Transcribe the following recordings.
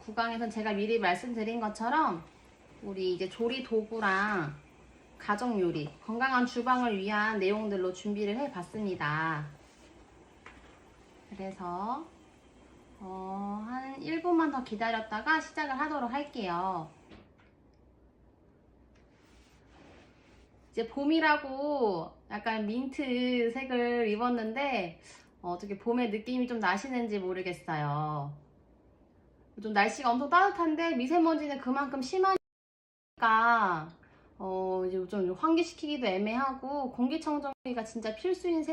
구강에선 제가 미리 말씀드린 것처럼 우리 이제 조리 도구랑 가정 요리, 건강한 주방을 위한 내용들로 준비를 해 봤습니다. 그래서 한 1분만 더 기다렸다가 시작을 하도록 할게요. 이제 봄이라고 약간 민트 색을 입었는데 어떻게 봄의 느낌이 좀 나시는지 모르겠어요. 좀 날씨가 엄청 따뜻한데 미세먼지는 그만큼 심하니까 이제 좀 환기시키기도 애매하고 공기청정기가 진짜 필수인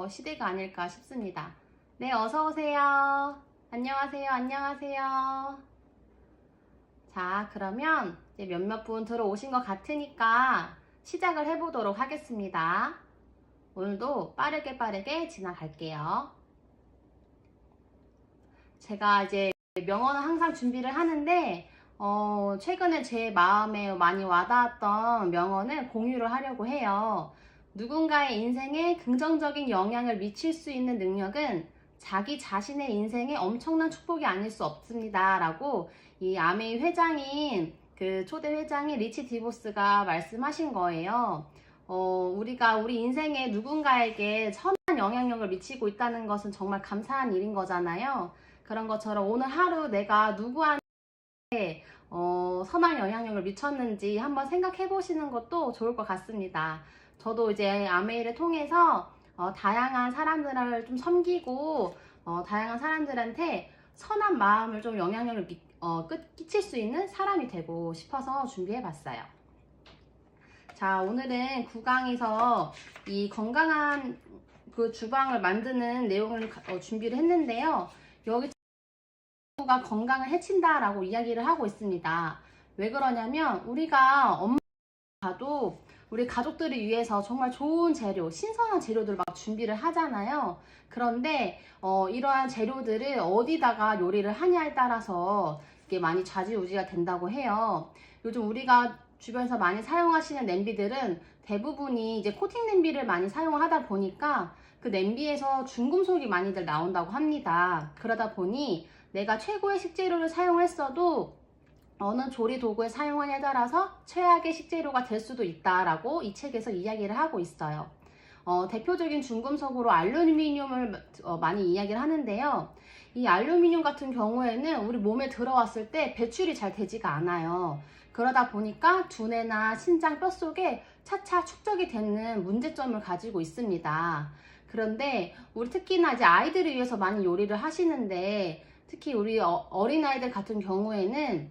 시대가 아닐까 싶습니다. 네, 어서 오세요. 안녕하세요. 안녕하세요. 자, 그러면 이제 몇몇 분 들어오신 것 같으니까 시작을 해보도록 하겠습니다. 오늘도 빠르게 지나갈게요. 제가 이제 명언은 항상 준비를 하는데 최근에 제 마음에 많이 와닿았던 명언을 공유를 하려고 해요. 누군가의 인생에 긍정적인 영향을 미칠 수 있는 능력은 자기 자신의 인생에 엄청난 축복이 아닐 수 없습니다. 라고 이 아메이 회장인 그 초대 회장인 리치 디보스가 말씀하신 거예요. 우리가 우리 인생에 누군가에게 선한 영향력을 미치고 있다는 것은 정말 감사한 일인 거잖아요. 그런 것처럼 오늘 하루 내가 누구한테 선한 영향력을 미쳤는지 한번 생각해 보시는 것도 좋을 것 같습니다. 저도 이제 아메이를 통해서 다양한 사람들을 좀 섬기고 다양한 사람들한테 선한 마음을 좀 영향력을 끼칠 수 있는 사람이 되고 싶어서 준비해 봤어요. 자, 오늘은 구강에서 이 건강한 그 주방을 만드는 내용을 준비를 했는데요. 여기 가 건강을 해친다라고 이야기를 하고 있습니다. 왜 그러냐면 우리가 엄마도 우리 가족들을 위해서 정말 좋은 재료, 신선한 재료들 막 준비를 하잖아요. 그런데 이러한 재료들을 어디다가 요리를 하냐에 따라서 이게 많이 좌지우지가 된다고 해요. 요즘 우리가 주변에서 많이 사용하시는 냄비들은 대부분이 이제 코팅 냄비를 많이 사용하다 보니까 그 냄비에서 중금속이 많이들 나온다고 합니다. 그러다 보니 내가 최고의 식재료를 사용했어도 어느 조리 도구에 사용하냐에 따라서 최악의 식재료가 될 수도 있다라고 이 책에서 이야기를 하고 있어요. 대표적인 중금속으로 알루미늄을 많이 이야기를 하는데요. 이 알루미늄 같은 경우에는 우리 몸에 들어왔을 때 배출이 잘 되지가 않아요. 그러다 보니까 두뇌나 신장, 뼛속에 차차 축적이 되는 문제점을 가지고 있습니다. 그런데 우리 특히나 이제 아이들을 위해서 많이 요리를 하시는데 특히 우리 어린아이들 같은 경우에는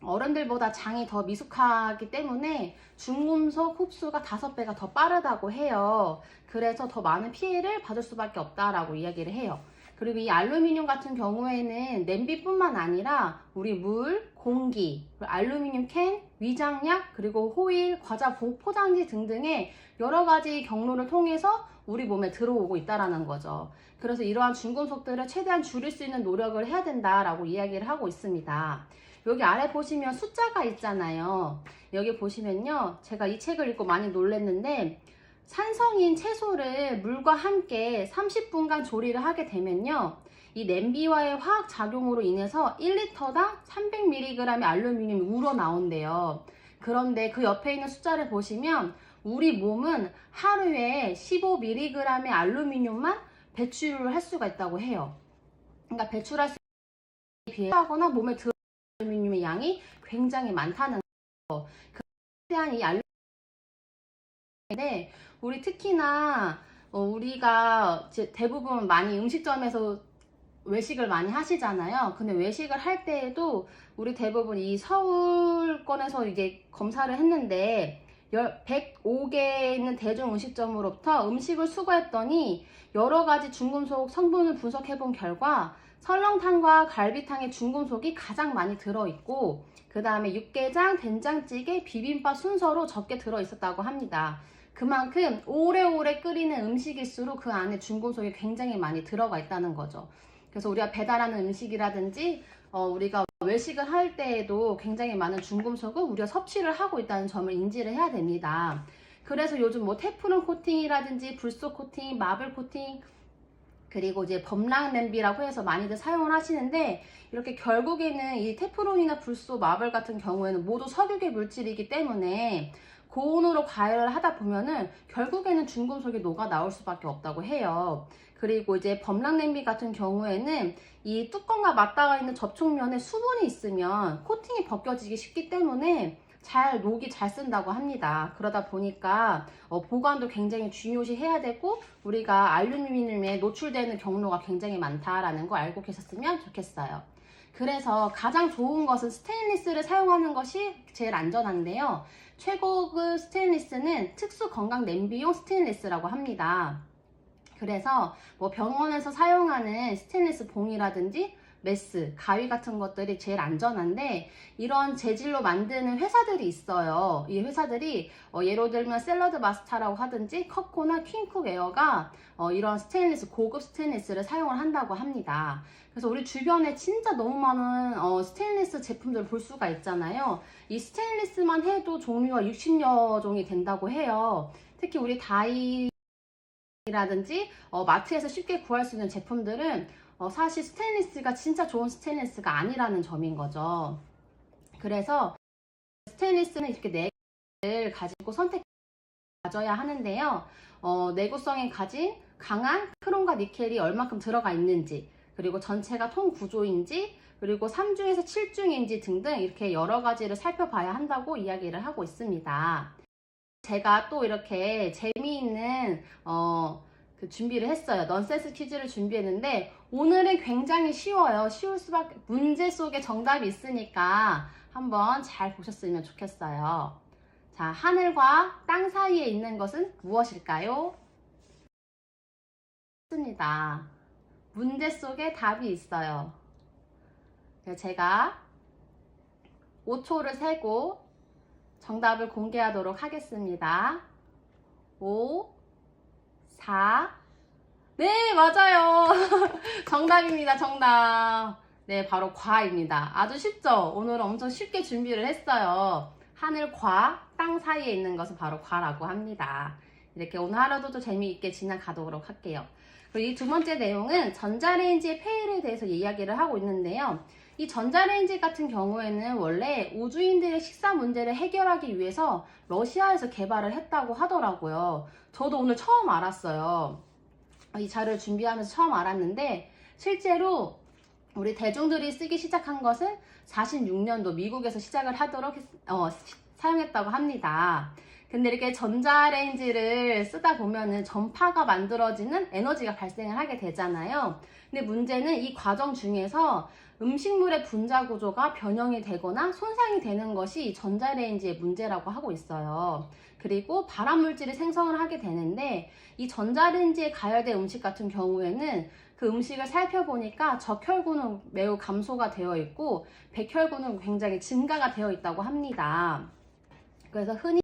어른들보다 장이 더 미숙하기 때문에 중금속 흡수가 5배가 더 빠르다고 해요. 그래서 더 많은 피해를 받을 수밖에 없다라고 이야기를 해요. 그리고 이 알루미늄 같은 경우에는 냄비뿐만 아니라 우리 물, 공기, 알루미늄 캔, 위장약, 그리고 호일, 과자 포장지 등등의 여러 가지 경로를 통해서 우리 몸에 들어오고 있다라는 거죠. 그래서 이러한 중금속들을 최대한 줄일 수 있는 노력을 해야 된다라고 이야기를 하고 있습니다. 여기 아래 보시면 숫자가 있잖아요. 여기 보시면요. 제가 이 책을 읽고 많이 놀랐는데 산성인 채소를 물과 함께 30분간 조리를 하게 되면요. 이 냄비와의 화학 작용으로 인해서 1리터당 300mg의 알루미늄이 우러나온대요. 그런데 그 옆에 있는 숫자를 보시면 우리 몸은 하루에 15mg의 알루미늄만 배출을 할 수가 있다고 해요. 그러니까 배출할 수 비하거나 몸에 들어있는 알루미늄의 양이 굉장히 많다는 거. 그에 대한 이 알루미늄인데 우리 특히나 우리가 이제 대부분 많이 음식점에서 외식을 많이 하시잖아요. 근데 외식을 할 때에도 우리 대부분 이 서울권에서 이제 검사를 했는데 105개에 있는 대중 음식점으로부터 음식을 수거했더니 여러 가지 중금속 성분을 분석해 본 결과 설렁탕과 갈비탕의 중금속이 가장 많이 들어있고 그 다음에 육개장, 된장찌개, 비빔밥 순서로 적게 들어있었다고 합니다. 그만큼 오래오래 끓이는 음식일수록 그 안에 중금속이 굉장히 많이 들어가 있다는 거죠. 그래서 우리가 배달하는 음식이라든지 우리가 외식을 할 때에도 굉장히 많은 중금속을 우리가 섭취를 하고 있다는 점을 인지를 해야 됩니다. 그래서 요즘 뭐 테프론 코팅이라든지 불소 코팅, 마블 코팅 그리고 이제 범랑 냄비라고 해서 많이들 사용을 하시는데, 이렇게 결국에는 이 테프론이나 불소, 마블 같은 경우에는 모두 석유계 물질이기 때문에 고온으로 가열을 하다 보면은 결국에는 중금속이 녹아 나올 수밖에 없다고 해요. 그리고 이제 범랑 냄비 같은 경우에는 이 뚜껑과 맞닿아 있는 접촉면에 수분이 있으면 코팅이 벗겨지기 쉽기 때문에 녹이 잘 쓴다고 합니다. 그러다 보니까 보관도 굉장히 중요시 해야 되고, 우리가 알루미늄에 노출되는 경로가 굉장히 많다라는 거 알고 계셨으면 좋겠어요. 그래서 가장 좋은 것은 스테인리스를 사용하는 것이 제일 안전한데요. 최고급 스테인리스는 특수 건강 냄비용 스테인리스라고 합니다. 그래서 뭐 병원에서 사용하는 스테인리스 봉이라든지 메스, 가위 같은 것들이 제일 안전한데, 이런 재질로 만드는 회사들이 있어요. 이 회사들이 예로 들면 샐러드 마스터라고 하든지 컵코나 퀸쿡에어가 이런 스테인리스, 고급 스테인리스를 사용을 한다고 합니다. 그래서 우리 주변에 진짜 너무 많은 스테인리스 제품들을 볼 수가 있잖아요. 이 스테인리스만 해도 종류가 60여 종이 된다고 해요. 특히 우리 다이라든지 마트에서 쉽게 구할 수 있는 제품들은 사실 스테인리스가 진짜 좋은 스테인리스가 아니라는 점인 거죠. 그래서 스테인리스는 이렇게 네 개를 가지고 가져야 하는데요. 내구성이 가진 강한 크롬과 니켈이 얼마큼 들어가 있는지, 그리고 전체가 통 구조인지, 그리고 3중에서 7중인지 등등 이렇게 여러 가지를 살펴봐야 한다고 이야기를 하고 있습니다. 제가 또 이렇게 재미있는 준비를 했어요. 넌센스 퀴즈를 준비했는데, 오늘은 굉장히 쉬워요. 쉬울 수밖에, 문제 속에 정답이 있으니까 한번 잘 보셨으면 좋겠어요. 자, 하늘과 땅 사이에 있는 것은 무엇일까요? 맞습니다. 문제 속에 답이 있어요. 제가 5초를 세고 정답을 공개하도록 하겠습니다. 5, 4, 네, 맞아요. 정답입니다, 정답. 네, 바로 과입니다. 아주 쉽죠? 오늘은 엄청 쉽게 준비를 했어요. 하늘과 땅 사이에 있는 것은 바로 과라고 합니다. 이렇게 오늘 하루도 재미있게 지나가도록 할게요. 그리고 이 두 번째 내용은 전자레인지의 폐해에 대해서 이야기를 하고 있는데요. 이 전자레인지 같은 경우에는 원래 우주인들의 식사 문제를 해결하기 위해서 러시아에서 개발을 했다고 하더라고요. 저도 오늘 처음 알았어요. 이 자료를 준비하면서 처음 알았는데, 실제로 우리 대중들이 쓰기 시작한 것은 46년도 미국에서 시작을 하도록 사용했다고 합니다. 근데 이렇게 전자레인지를 쓰다 보면은 전파가 만들어지는 에너지가 발생을 하게 되잖아요. 근데 문제는 이 과정 중에서 음식물의 분자 구조가 변형이 되거나 손상이 되는 것이 전자레인지의 문제라고 하고 있어요. 그리고 발암물질이 생성을 하게 되는데, 이 전자레인지에 가열된 음식 같은 경우에는 그 음식을 살펴보니까 적혈구는 매우 감소가 되어 있고 백혈구는 굉장히 증가가 되어 있다고 합니다. 그래서 흔히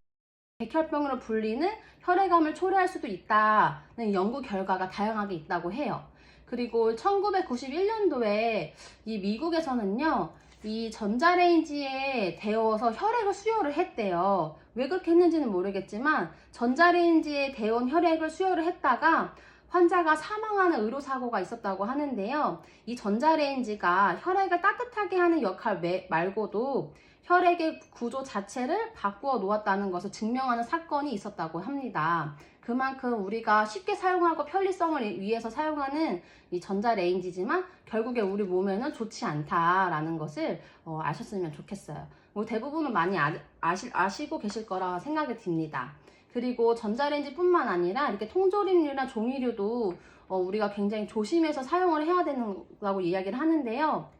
백혈병으로 불리는 혈액암을 초래할 수도 있다는 연구 결과가 다양하게 있다고 해요. 그리고 1991년도에 이 미국에서는요, 이 전자레인지에 데워서 혈액을 수혈을 했대요. 왜 그렇게 했는지는 모르겠지만 전자레인지에 데운 혈액을 수혈을 했다가 환자가 사망하는 의료사고가 있었다고 하는데요. 이 전자레인지가 혈액을 따뜻하게 하는 역할 말고도 혈액의 구조 자체를 바꾸어 놓았다는 것을 증명하는 사건이 있었다고 합니다. 그만큼 우리가 쉽게 사용하고 편리성을 위해서 사용하는 이 전자레인지지만 결국에 우리 몸에는 좋지 않다라는 것을 아셨으면 좋겠어요. 대부분은 많이 아시고 계실 거라 생각이 듭니다. 그리고 전자레인지뿐만 아니라 이렇게 통조림류나 조미료도 우리가 굉장히 조심해서 사용을 해야 된다고 이야기를 하는데요.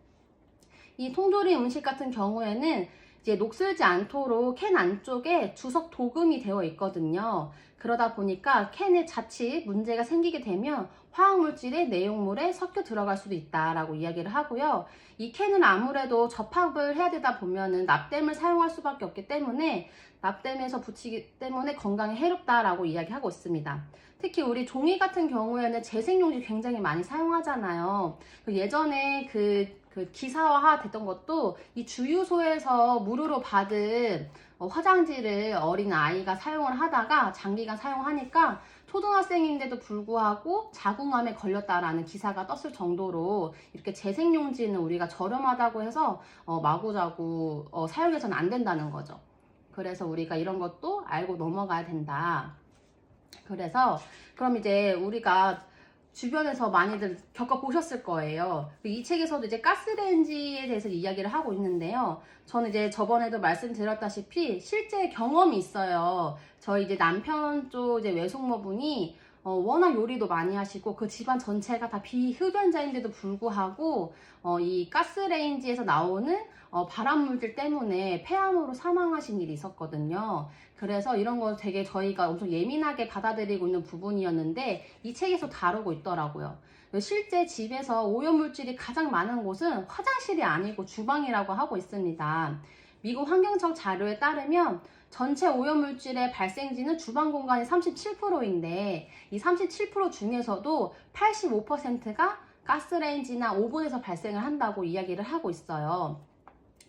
이 통조림 음식 같은 경우에는 이제 녹슬지 않도록 캔 안쪽에 주석 도금이 되어 있거든요. 그러다 보니까 캔에 자칫 문제가 생기게 되면 화학물질이 내용물에 섞여 들어갈 수도 있다라고 이야기를 하고요. 이 캔은 아무래도 접합을 해야 되다 보면은 납땜을 사용할 수밖에 없기 때문에 납땜에서 붙이기 때문에 건강에 해롭다라고 이야기하고 있습니다. 특히 우리 종이 같은 경우에는 재생용지 굉장히 많이 사용하잖아요. 예전에 기사화 됐던 것도 이 주유소에서 무료로 받은 화장지를 어린 아이가 사용을 하다가 장기간 사용하니까 초등학생인데도 불구하고 자궁암에 걸렸다라는 기사가 떴을 정도로 이렇게 재생용지는 우리가 저렴하다고 해서 마구자구 사용해서는 안 된다는 거죠. 그래서 우리가 이런 것도 알고 넘어가야 된다. 그래서 그럼 이제 우리가 주변에서 많이들 겪어보셨을 거예요. 이 책에서도 이제 가스레인지에 대해서 이야기를 하고 있는데요. 저는 이제 저번에도 말씀드렸다시피 실제 경험이 있어요. 저희 이제 남편 쪽 이제 외숙모분이 워낙 요리도 많이 하시고 그 집안 전체가 다 비흡연자인데도 불구하고 이 가스레인지에서 나오는 발암물질 때문에 폐암으로 사망하신 일이 있었거든요. 그래서 이런 거 되게 저희가 엄청 예민하게 받아들이고 있는 부분이었는데 이 책에서 다루고 있더라고요. 실제 집에서 오염물질이 가장 많은 곳은 화장실이 아니고 주방이라고 하고 있습니다. 미국 환경청 자료에 따르면 전체 오염물질의 발생지는 주방 공간이 37%인데 이 37% 중에서도 85%가 가스레인지나 오븐에서 발생을 한다고 이야기를 하고 있어요.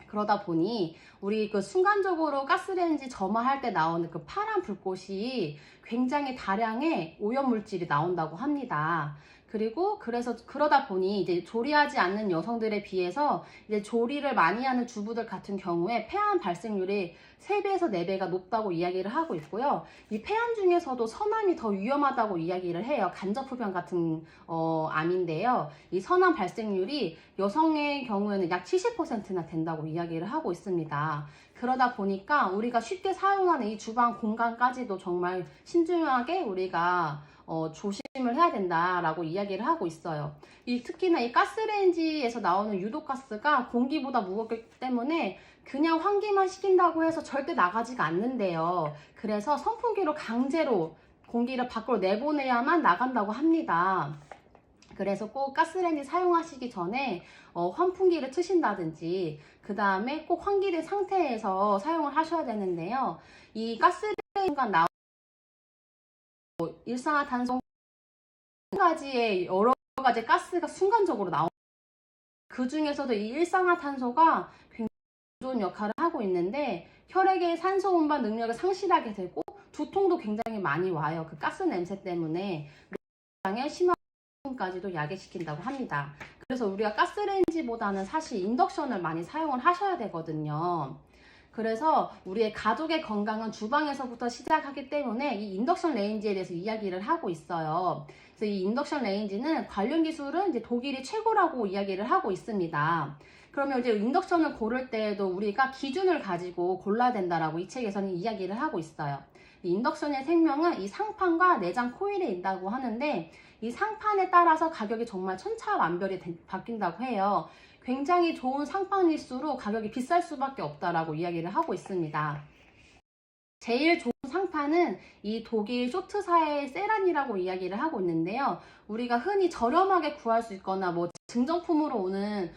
그러다 보니 우리 그 순간적으로 가스레인지 점화할 때 나오는 그 파란 불꽃이 굉장히 다량의 오염물질이 나온다고 합니다. 그리고 그러다 보니 이제 조리하지 않는 여성들에 비해서 이제 조리를 많이 하는 주부들 같은 경우에 폐암 발생률이 3배에서 4배가 높다고 이야기를 하고 있고요. 이 폐암 중에서도 선암이 더 위험하다고 이야기를 해요. 간접흡연 같은 암인데요. 이 선암 발생률이 여성의 경우에는 약 70%나 된다고 이야기를 하고 있습니다. 그러다 보니까 우리가 쉽게 사용하는 이 주방 공간까지도 정말 신중하게 우리가 조심을 해야 된다라고 이야기를 하고 있어요. 특히나 이 가스레인지에서 나오는 유독가스가 공기보다 무겁기 때문에 그냥 환기만 시킨다고 해서 절대 나가지가 않는데요. 그래서 선풍기로 강제로 공기를 밖으로 내보내야만 나간다고 합니다. 그래서 꼭 가스레인지 사용하시기 전에 환풍기를 트신다든지 그 다음에 꼭 환기된 상태에서 사용을 하셔야 되는데요. 이 가스레인지가 나오는 일산화탄소 가지의 여러 가지 가스가 순간적으로 나옵니다. 그 중에서도 이 일산화탄소가 굉장히 좋은 역할을 하고 있는데 혈액의 산소 운반 능력을 상실하게 되고 두통도 굉장히 많이 와요. 그 가스 냄새 때문에 굉장히 심화까지도 야기시킨다고 합니다. 그래서 우리가 가스레인지보다는 사실 인덕션을 많이 사용을 하셔야 되거든요. 그래서 우리의 가족의 건강은 주방에서부터 시작하기 때문에 이 인덕션 레인지에 대해서 이야기를 하고 있어요. 그래서 이 인덕션 레인지는 관련 기술은 이제 독일이 최고라고 이야기를 하고 있습니다. 그러면 이제 인덕션을 고를 때에도 우리가 기준을 가지고 골라야 된다라고 이 책에서는 이야기를 하고 있어요. 이 인덕션의 생명은 이 상판과 내장 코일에 있다고 하는데 이 상판에 따라서 가격이 정말 천차만별이 바뀐다고 해요. 굉장히 좋은 상판일수록 가격이 비쌀 수밖에 없다라고 이야기를 하고 있습니다. 제일 좋은 상판은 이 독일 쇼트사의 세란이라고 이야기를 하고 있는데요. 우리가 흔히 저렴하게 구할 수 있거나 뭐 증정품으로 오는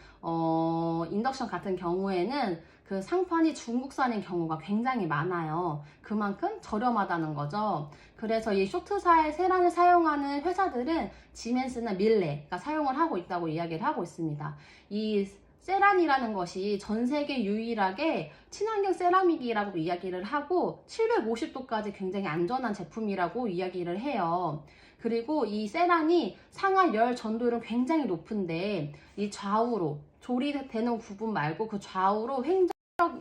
인덕션 같은 경우에는 그 상판이 중국산인 경우가 굉장히 많아요. 그만큼 저렴하다는 거죠. 그래서 이 쇼트사의 세란을 사용하는 회사들은 지멘스나 밀레가 사용을 하고 있다고 이야기를 하고 있습니다. 이 세란이라는 것이 전 세계 유일하게 친환경 세라믹이라고 이야기를 하고 750도까지 굉장히 안전한 제품이라고 이야기를 해요. 그리고 이 세란이 상하 열 전도율은 굉장히 높은데 이 좌우로 조리되는 부분 말고 그 좌우로 횡적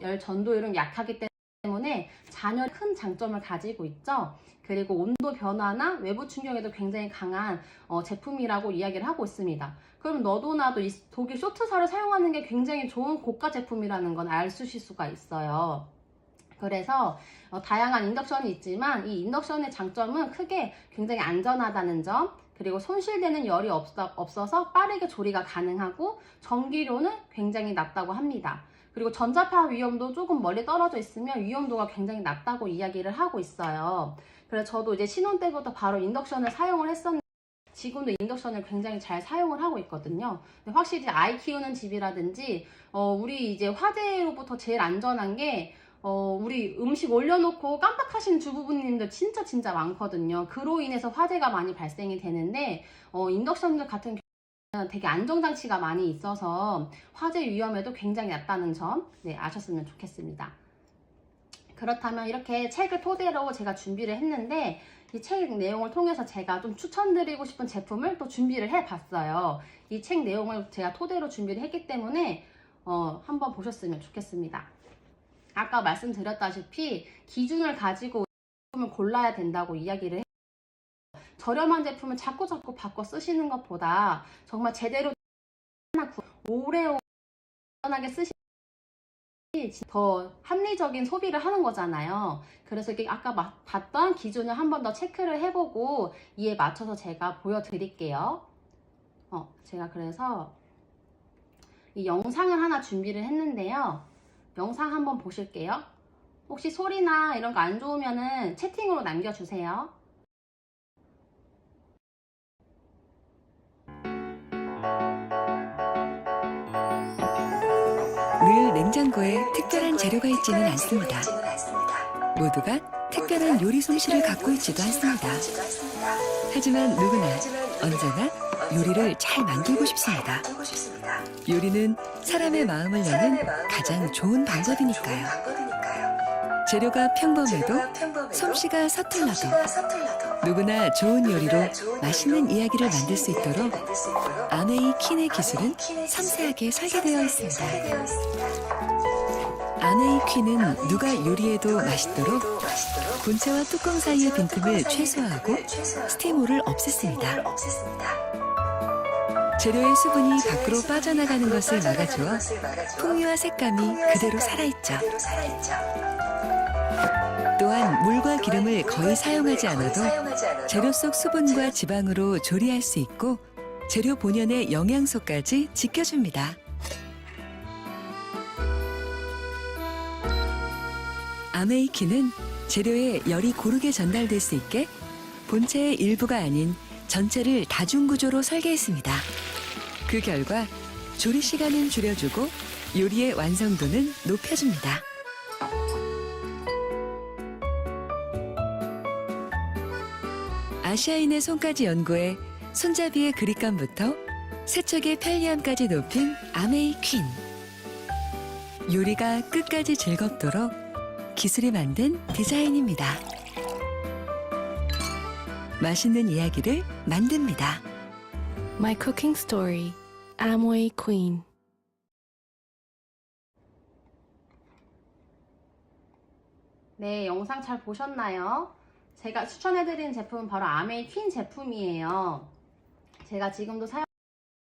열 전도율은 약하기 때문에 잔열에 큰 장점을 가지고 있죠. 그리고 온도 변화나 외부 충격에도 굉장히 강한 제품이라고 이야기를 하고 있습니다. 그럼 너도 나도 이 독일 쇼트사를 사용하는 게 굉장히 좋은 고가 제품이라는 건 알 수 있을 수가 있어요. 그래서 다양한 인덕션이 있지만 이 인덕션의 장점은 크게 굉장히 안전하다는 점, 그리고 손실되는 열이 없어서 빠르게 조리가 가능하고 전기료는 굉장히 낮다고 합니다. 그리고 전자파 위험도 조금 멀리 떨어져 있으면 위험도가 굉장히 낮다고 이야기를 하고 있어요. 그래서 저도 이제 신혼 때부터 바로 인덕션을 사용을 했었는데 지금도 인덕션을 굉장히 잘 사용을 하고 있거든요. 근데 확실히 아이 키우는 집이라든지 우리 이제 화재로부터 제일 안전한 게 우리 음식 올려놓고 깜빡하시는 주부분님들 진짜 많거든요. 그로 인해서 화재가 많이 발생이 되는데 인덕션들 같은 경우는 되게 안정장치가 많이 있어서 화재 위험에도 굉장히 낮다는 점 아셨으면 좋겠습니다. 그렇다면 이렇게 책을 토대로 제가 준비를 했는데 이 책 내용을 통해서 제가 좀 추천드리고 싶은 제품을 또 준비를 해봤어요. 이 책 내용을 제가 토대로 준비를 했기 때문에 한번 보셨으면 좋겠습니다. 아까 말씀드렸다시피 기준을 가지고 제품을 골라야 된다고 이야기를 해요. 저렴한 제품을 자꾸 바꿔 쓰시는 것보다 정말 제대로 오래오래 안전하게 쓰시는 더 합리적인 소비를 하는 거잖아요. 그래서 이게 아까 봤던 기준을 한 번 더 체크를 해보고 이에 맞춰서 제가 보여드릴게요. 제가 그래서 이 영상을 하나 준비를 했는데요. 영상 한번 보실게요. 혹시 소리나 이런 거 안 좋으면은 채팅으로 남겨주세요. 늘 냉장고에 특별한 재료가 있지는 않습니다. 모두가 특별한 요리 솜씨를 갖고 있지도 않습니다. 하지만 누구나 언제나 요리를 잘 만들고 싶습니다. 요리는 사람의 마음을 여는 가장 좋은 방법이니까요. 재료가 평범해도 솜씨가 서툴러도 누구나 좋은 요리로 맛있는 이야기를 만들 수 있도록 아메이 퀸의 기술은 섬세하게 설계되어 있습니다. 아메이 퀸은 누가 요리해도 맛있도록 본체와 뚜껑 사이의 빈틈을 최소화하고 스티모를 없앴습니다. 재료의 수분이 밖으로 빠져나가는 것을 막아주어 풍미와 색감이 그대로 살아있죠. 또한 물과 기름을 거의 사용하지 않아도 재료 속 수분과 지방으로 조리할 수 있고 재료 본연의 영양소까지 지켜줍니다. 아메이 퀸은 재료에 열이 고르게 전달될 수 있게 본체의 일부가 아닌 전체를 다중구조로 설계했습니다. 그 결과 조리 시간은 줄여주고 요리의 완성도는 높여줍니다. 아시아인의 손까지 연구해 손잡이의 그립감부터 세척의 편리함까지 높인 아메이 퀸. 요리가 끝까지 즐겁도록 기술이 만든 디자인입니다. 맛있는 이야기를 만듭니다. My Cooking Story, Amway Queen. 네, 영상 잘 보셨나요? 제가 추천해드리는 제품은 바로 아메이 퀸 제품이에요. 제가 지금도 사용하고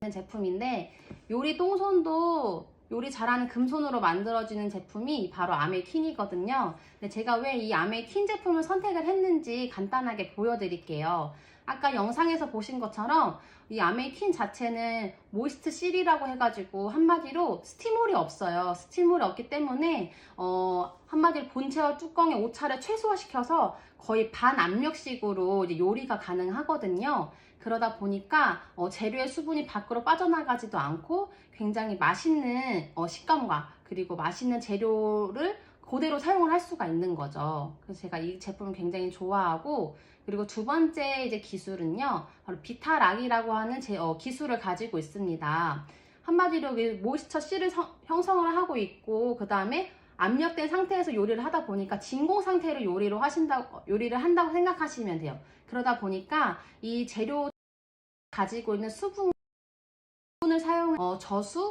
있는 제품인데 요리 똥손도 요리 잘하는 금손으로 만들어지는 제품이 바로 아메이 퀸이거든요. 근데 제가 왜 이 아메이 퀸 제품을 선택을 했는지 간단하게 보여드릴게요. 아까 영상에서 보신 것처럼 이 아메이 퀸 자체는 모이스트 실이라고 해가지고 한마디로 스티몰이 없어요. 스티몰이 없기 때문에 한마디로 본체와 뚜껑의 오차를 최소화시켜서 거의 반압력식으로 이제 요리가 가능하거든요. 그러다 보니까 재료의 수분이 밖으로 빠져나가지도 않고 굉장히 맛있는 식감과 그리고 맛있는 재료를 그대로 사용을 할 수가 있는 거죠. 그래서 제가 이 제품을 굉장히 좋아하고, 그리고 두 번째 이제 기술은요, 바로 비타락이라고 하는 기술을 가지고 있습니다. 한마디로 모이스처 실을 형성을 하고 있고, 그 다음에 압력된 상태에서 요리를 하다 보니까 진공 상태로 요리를 한다고 생각하시면 돼요. 그러다 보니까 이 재료 가지고 있는 수분을 사용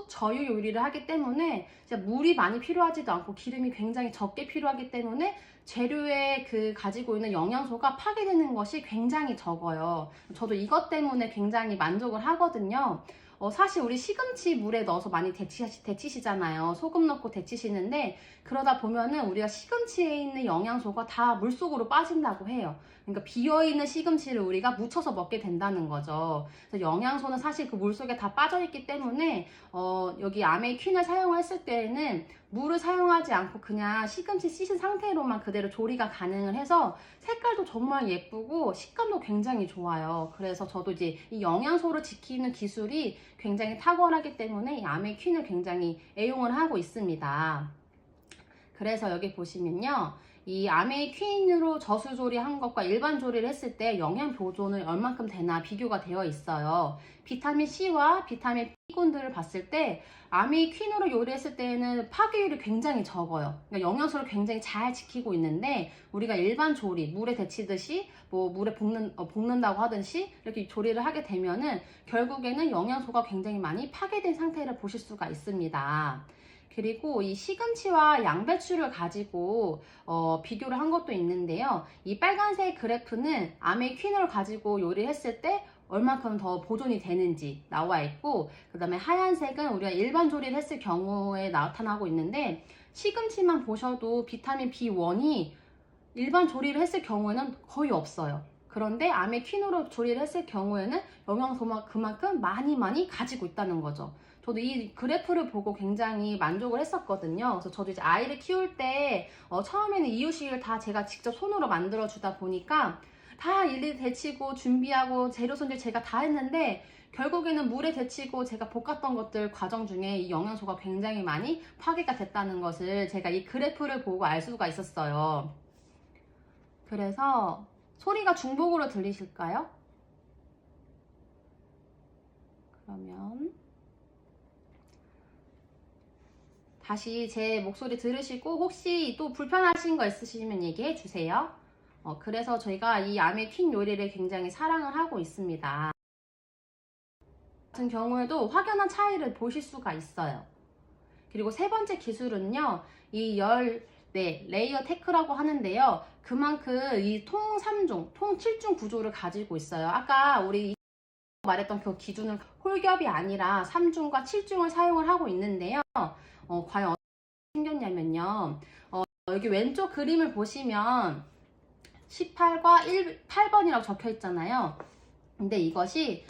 저유 요리를 하기 때문에 물이 많이 필요하지도 않고 기름이 굉장히 적게 필요하기 때문에 재료에 가지고 있는 영양소가 파괴되는 것이 굉장히 적어요. 저도 이것 때문에 굉장히 만족을 하거든요. 사실 우리 시금치 물에 넣어서 많이 데치시잖아요. 소금 넣고 데치시는데, 그러다 보면은 우리가 시금치에 있는 영양소가 다 물속으로 빠진다고 해요. 그러니까 비어있는 시금치를 우리가 무쳐서 먹게 된다는 거죠. 그래서 영양소는 사실 그 물속에 다 빠져있기 때문에 여기 아메이 퀸을 사용했을 때에는 물을 사용하지 않고 그냥 시금치 씻은 상태로만 그대로 조리가 가능을 해서 색깔도 정말 예쁘고 식감도 굉장히 좋아요. 그래서 저도 이제 이 영양소를 지키는 기술이 굉장히 탁월하기 때문에 이 아메이 퀸을 굉장히 애용을 하고 있습니다. 그래서 여기 보시면요, 이 아메이 퀸으로 저수 조리한 것과 일반 조리를 했을 때 영양 보존은 얼만큼 되나 비교가 되어 있어요. 비타민 C와 비타민 B군들을 봤을 때 아메이 퀸으로 요리했을 때는 파괴율이 굉장히 적어요. 그러니까 영양소를 굉장히 잘 지키고 있는데 우리가 일반 조리, 물에 데치듯이 뭐 물에 볶는다고 하듯이 이렇게 조리를 하게 되면은 결국에는 영양소가 굉장히 많이 파괴된 상태를 보실 수가 있습니다. 그리고 이 시금치와 양배추를 가지고 비교를 한 것도 있는데요. 이 빨간색 그래프는 아메이 퀸을 가지고 요리했을 때 얼만큼 더 보존이 되는지 나와 있고, 그 다음에 하얀색은 우리가 일반 조리를 했을 경우에 나타나고 있는데, 시금치만 보셔도 비타민 B1이 일반 조리를 했을 경우에는 거의 없어요. 그런데 아메이 퀸으로 조리를 했을 경우에는 영양소만 그만큼 많이 가지고 있다는 거죠. 저도 이 그래프를 보고 굉장히 만족을 했었거든요. 그래서 저도 이제 아이를 키울 때 처음에는 이유식을 다 제가 직접 손으로 만들어 주다 보니까 다 일일이 데치고 준비하고 재료 손질 제가 다 했는데 결국에는 물에 데치고 제가 볶았던 것들 과정 중에 이 영양소가 굉장히 많이 파괴가 됐다는 것을 제가 이 그래프를 보고 알 수가 있었어요. 그래서 소리가 중복으로 들리실까요? 그러면 다시 제 목소리 들으시고 혹시 또 불편하신 거 있으시면 얘기해 주세요. 그래서 저희가 이 아메이 퀸 요리를 굉장히 사랑을 하고 있습니다. 같은 경우에도 확연한 차이를 보실 수가 있어요. 그리고 세 번째 기술은요, 이 레이어 테크라고 하는데요. 그만큼 이 통 3중, 통 7중 구조를 가지고 있어요. 아까 우리 말했던 그 기준은 홀겹이 아니라 3중과 7중을 사용을 하고 있는데요. 과연 어떻게 생겼냐면요. 여기 왼쪽 그림을 보시면 18과 8번이라고 적혀 있잖아요. 근데 이것이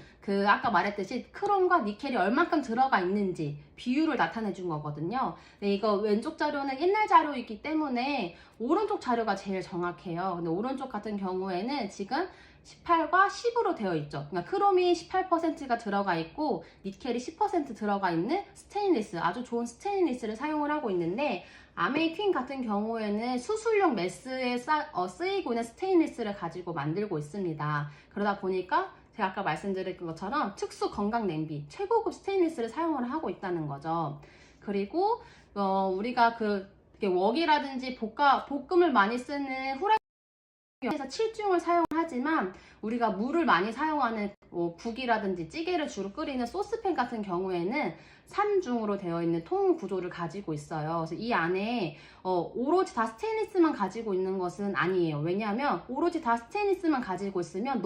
아까 말했듯이 크롬과 니켈이 얼만큼 들어가 있는지 비율을 나타내 준 거거든요. 근데 이거 왼쪽 자료는 옛날 자료이기 때문에 오른쪽 자료가 제일 정확해요. 근데 오른쪽 같은 경우에는 지금 18과 10으로 되어 있죠. 그러니까 크롬이 18%가 들어가 있고 니켈이 10% 들어가 있는 스테인리스, 아주 좋은 스테인리스를 사용을 하고 있는데, 아메이 퀸 같은 경우에는 수술용 메스에 쓰이고 있는 스테인리스를 가지고 만들고 있습니다. 그러다 보니까 제가 아까 말씀드린 것처럼 특수 건강 냄비, 최고급 스테인리스를 사용을 하고 있다는 거죠. 그리고 우리가 웍이라든지 볶음을 많이 쓰는 후라이팬에서 7중을 사용하지만 우리가 물을 많이 사용하는 국이라든지 찌개를 주로 끓이는 소스팬 같은 경우에는 3중으로 되어 있는 통 구조를 가지고 있어요. 그래서 이 안에 오로지 다 스테인리스만 가지고 있는 것은 아니에요. 왜냐하면 오로지 다 스테인리스만 가지고 있으면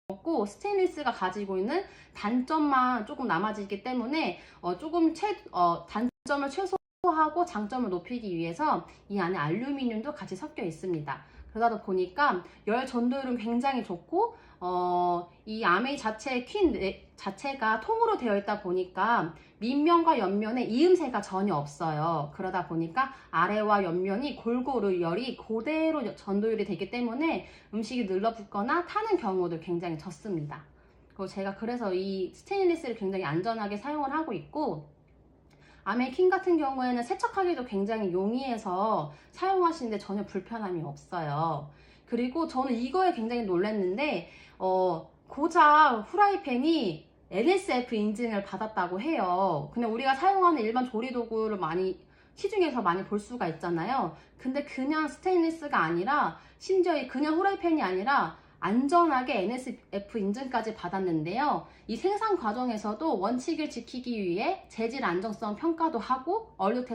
없고 스테인리스가 가지고 있는 단점만 조금 남아지기 때문에 단점을 최소화하고 장점을 높이기 위해서 이 안에 알루미늄도 같이 섞여 있습니다. 그러다 보니까 열 전도율은 굉장히 좋고 이 아메이 퀸 자체가 통으로 되어 있다 보니까 밑면과 옆면에 이음새가 전혀 없어요. 그러다 보니까 아래와 옆면이 골고루 열이 그대로 전도율이 되기 때문에 음식이 늘러붙거나 타는 경우도 굉장히 적습니다. 그리고 제가 그래서 이 스테인리스를 굉장히 안전하게 사용을 하고 있고, 아메이 퀸 같은 경우에는 세척하기도 굉장히 용이해서 사용하시는데 전혀 불편함이 없어요. 그리고 저는 이거에 굉장히 놀랐는데 고작 후라이팬이 NSF 인증을 받았다고 해요. 근데 우리가 사용하는 일반 조리도구를 시중에서 많이 볼 수가 있잖아요. 근데 그냥 스테인리스가 아니라, 심지어 그냥 후라이팬이 아니라 안전하게 NSF 인증까지 받았는데요. 이 생산 과정에서도 원칙을 지키기 위해 재질 안정성 평가도 하고 얼룩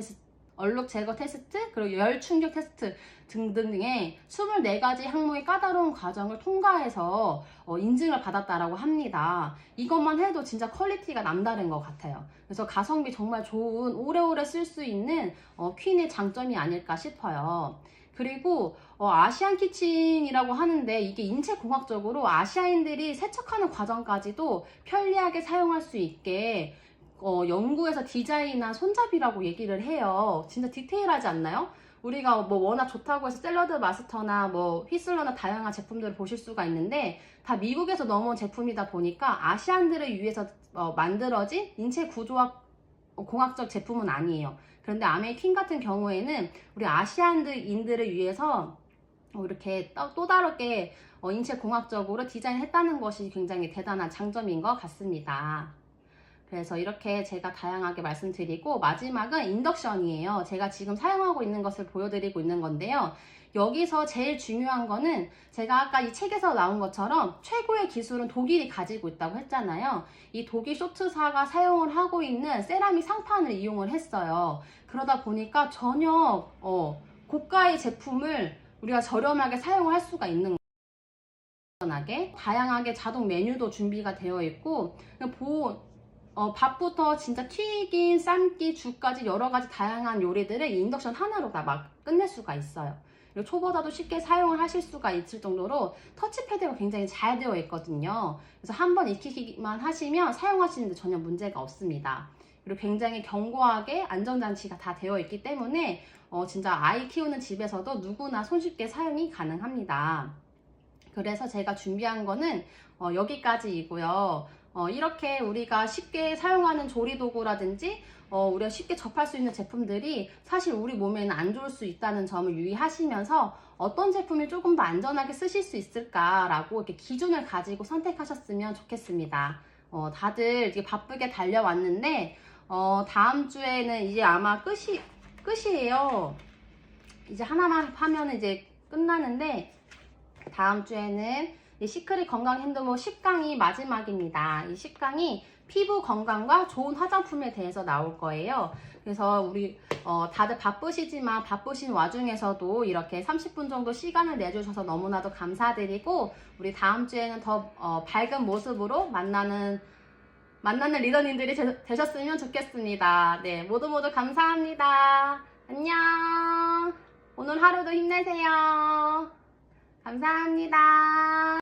제거 테스트, 그리고 열 충격 테스트 등등의 24가지 항목의 까다로운 과정을 통과해서 인증을 받았다라고 합니다. 이것만 해도 진짜 퀄리티가 남다른 것 같아요. 그래서 가성비 정말 좋은, 오래오래 쓸 수 있는 퀸의 장점이 아닐까 싶어요. 그리고 아시안 키친이라고 하는데, 이게 인체공학적으로 아시아인들이 세척하는 과정까지도 편리하게 사용할 수 있게 연구해서 디자인한 손잡이라고 얘기를 해요. 진짜 디테일하지 않나요? 우리가 워낙 좋다고 해서 샐러드 마스터나 휘슬러나 다양한 제품들을 보실 수가 있는데, 다 미국에서 넘어온 제품이다 보니까 아시안들을 위해서 만들어진 인체 구조학 공학적 제품은 아니에요. 그런데 아메이 퀸 같은 경우에는 우리 아시안인들을 위해서 이렇게 또 다르게 인체 공학적으로 디자인했다는 것이 굉장히 대단한 장점인 것 같습니다. 그래서 이렇게 제가 다양하게 말씀드리고, 마지막은 인덕션이에요. 제가 지금 사용하고 있는 것을 보여드리고 있는 건데요. 여기서 제일 중요한 거는 제가 아까 이 책에서 나온 것처럼 최고의 기술은 독일이 가지고 있다고 했잖아요. 이 독일 쇼트사가 사용을 하고 있는 세라믹 상판을 이용을 했어요. 그러다 보니까 전혀 고가의 제품을 우리가 저렴하게 사용을 할 수가 있는 거예요. 다양하게 자동 메뉴도 준비가 되어 있고, 밥부터 진짜 튀긴, 삶기, 죽까지 여러 가지 다양한 요리들을 이 인덕션 하나로 다 막 끝낼 수가 있어요. 그리고 초보자도 쉽게 사용을 하실 수가 있을 정도로 터치패드가 굉장히 잘 되어 있거든요. 그래서 한번 익히기만 하시면 사용하시는데 전혀 문제가 없습니다. 그리고 굉장히 견고하게 안전장치가 다 되어 있기 때문에 진짜 아이 키우는 집에서도 누구나 손쉽게 사용이 가능합니다. 그래서 제가 준비한 거는 여기까지이고요. 이렇게 우리가 쉽게 사용하는 조리도구라든지 우리가 쉽게 접할 수 있는 제품들이 사실 우리 몸에는 안 좋을 수 있다는 점을 유의하시면서 어떤 제품이 조금 더 안전하게 쓰실 수 있을까라고 이렇게 기준을 가지고 선택하셨으면 좋겠습니다. 다들 이제 바쁘게 달려왔는데 다음 주에는 이제 아마 끝이에요. 이제 하나만 하면 이제 끝나는데, 다음 주에는 이 시크릿 건강 핸드모 10강이 마지막입니다. 이 10강이 피부 건강과 좋은 화장품에 대해서 나올 거예요. 그래서 우리 다들 바쁘시지만 바쁘신 와중에서도 이렇게 30분 정도 시간을 내주셔서 너무나도 감사드리고, 우리 다음 주에는 더 밝은 모습으로 만나는 리더님들이 되셨으면 좋겠습니다. 네, 모두 감사합니다. 안녕. 오늘 하루도 힘내세요. 감사합니다.